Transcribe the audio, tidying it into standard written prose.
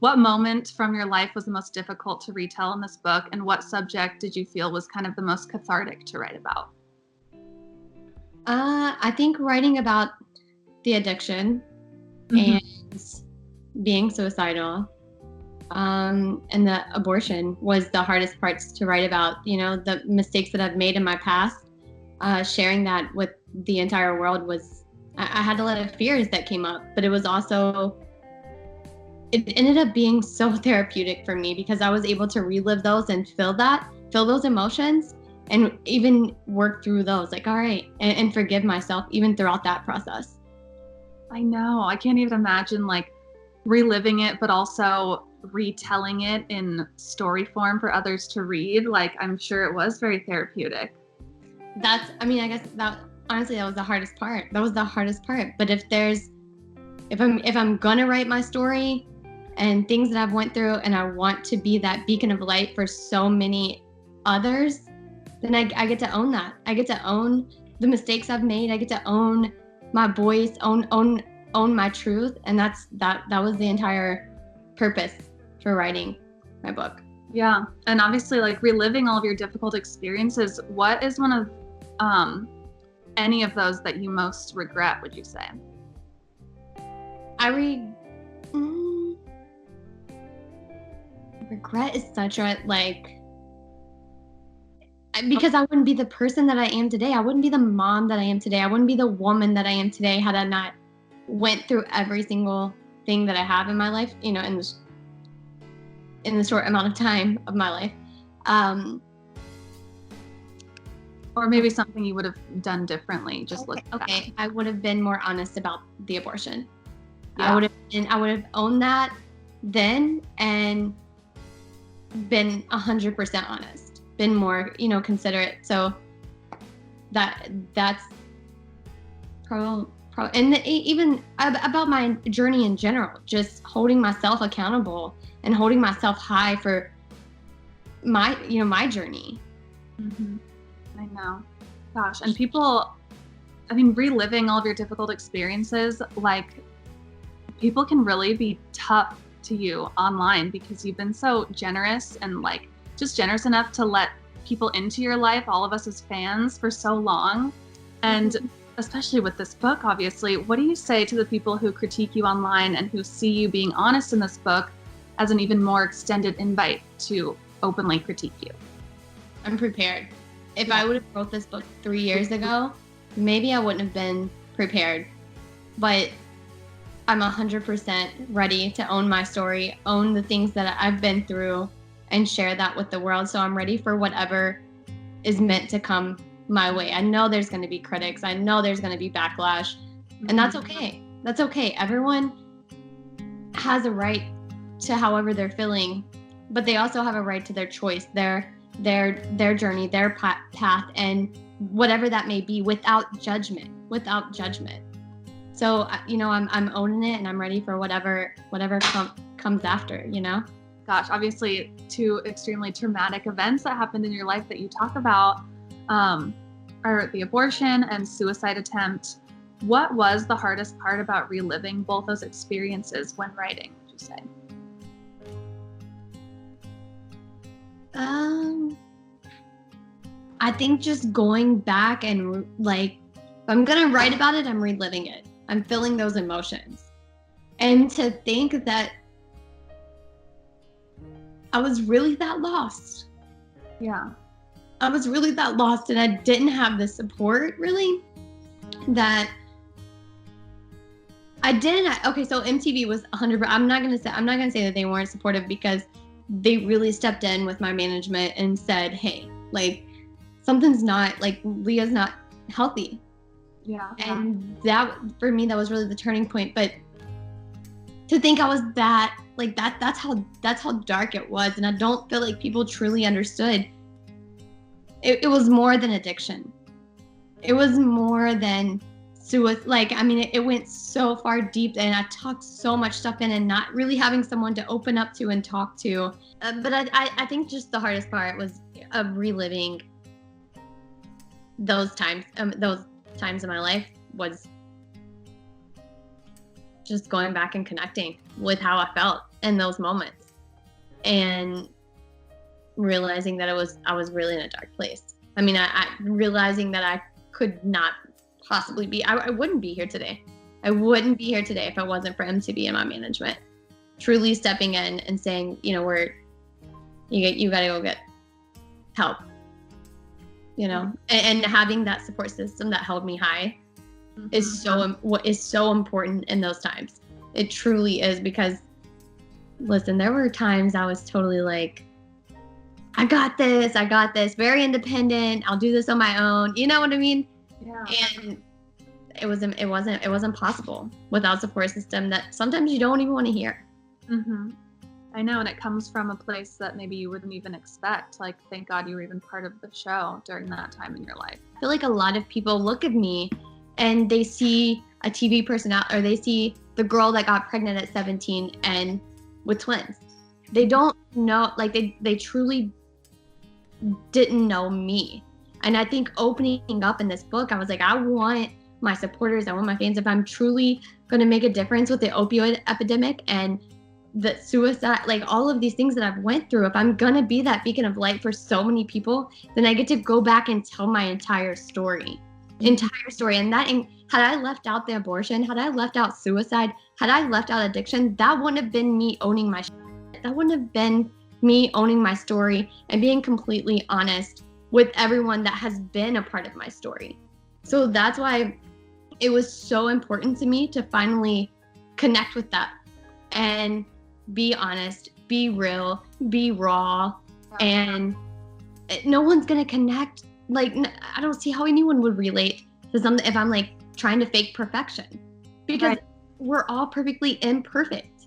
What moment from your life was the most difficult to retell in this book, and what subject did you feel was kind of the most cathartic to write about? I think writing about the addiction Mm-hmm. and being suicidal, and the abortion was the hardest parts to write about. The mistakes that I've made in my past, sharing that with the entire world I had a lot of fears that came up, but it ended up being so therapeutic for me because I was able to relive those and feel those emotions, and even work through those, like, all right, and forgive myself even throughout that process. I know. I can't even imagine like reliving it, but also retelling it in story form for others to read. Like, I'm sure it was very therapeutic. I guess that honestly, that was the hardest part. But if I'm gonna write my story and things that I've went through, and I want to be that beacon of light for so many others, then I get to own that. I get to own the mistakes I've made. I get to own my voice, own my truth, and that was the entire purpose for writing my book. Yeah. And obviously, like, reliving all of your difficult experiences, what is one of any of those that you most regret, would you say? Regret is such a, like, because I wouldn't be the person that I am today. I wouldn't be the mom that I am today. I wouldn't be the woman that I am today had I not went through every single thing that I have in my life, in the short amount of time of my life. Or maybe something you would have done differently, just looking back. I would have been more honest about the abortion. Yeah. I would have owned that then and been 100% honest, been more, considerate. So that's probably, and even about my journey in general, just holding myself accountable and holding myself high for my journey. Mm-hmm. I know. Gosh. And people, I mean, reliving all of your difficult experiences, like, people can really be tough to you online because you've been so generous and, like, just generous enough to let people into your life, all of us as fans, for so long. And especially with this book, obviously, what do you say to the people who critique you online and who see you being honest in this book as an even more extended invite to openly critique you? I'm prepared. If I would have wrote this book 3 years ago, maybe I wouldn't have been prepared. But I'm 100% ready to own my story, own the things that I've been through, and share that with the world. So I'm ready for whatever is meant to come my way. I know there's going to be critics. I know there's going to be backlash. And that's okay. That's okay. Everyone has a right to however they're feeling, but they also have a right to their choice, their journey, their path, and whatever that may be, without judgment. So, I'm owning it, and I'm ready for whatever comes after, Gosh, obviously 2 extremely traumatic events that happened in your life that you talk about are the abortion and suicide attempt. What was the hardest part about reliving both those experiences when writing, would you say? I think just going back and, like, if I'm gonna write about it, I'm reliving it. I'm feeling those emotions. And to think that I was really that lost. Yeah. I was really that lost, and I didn't have the support, really, that I didn't. Okay, so MTV was 100%. I'm not gonna say that they weren't supportive, because they really stepped in with my management and said, hey, like, something's not, like, Leah's not healthy. Yeah. And that, for me, that was really the turning point. But to think I was that, like, that's how dark it was. And I don't feel like people truly understood. It was more than addiction. It was more than suicide. Like, I mean, it went so far deep, and I talked so much stuff in, and not really having someone to open up to and talk to. But I think just the hardest part was reliving those times in my life was just going back and connecting with how I felt in those moments, and realizing that I was really in a dark place. I mean, I realizing that I could not possibly be, I wouldn't be here today. I wouldn't be here today if it wasn't for MTV and my management truly stepping in and saying, you know, you got to go get help, you know, and having that support system that held me high is so important in those times. It truly is, because listen, there were times I was totally like, I got this, very independent, I'll do this on my own, you know what I mean? Yeah. And it wasn't possible without a support system that sometimes you don't even want to hear. I know, and it comes from a place that maybe you wouldn't even expect. Like, thank God you were even part of the show during that time in your life. I feel like a lot of people look at me and they see a TV personality, or they see the girl that got pregnant at 17 and with twins. They don't know, like they truly didn't know me. And I think opening up in this book, I was like, I want my supporters, I want my fans, if I'm truly going to make a difference with the opioid epidemic and the suicide, like all of these things that I've went through, if I'm going to be that beacon of light for so many people, then I get to go back and tell my entire story. And had I left out the abortion, had I left out suicide, had I left out addiction, that wouldn't have been me owning my shit. That wouldn't have been me owning my story and being completely honest with everyone that has been a part of my story. So that's why it was so important to me to finally connect with that and be honest, be real, be raw, and no one's gonna connect. Like, I don't see how anyone would relate to something if I'm like trying to fake perfection, because we're all perfectly imperfect.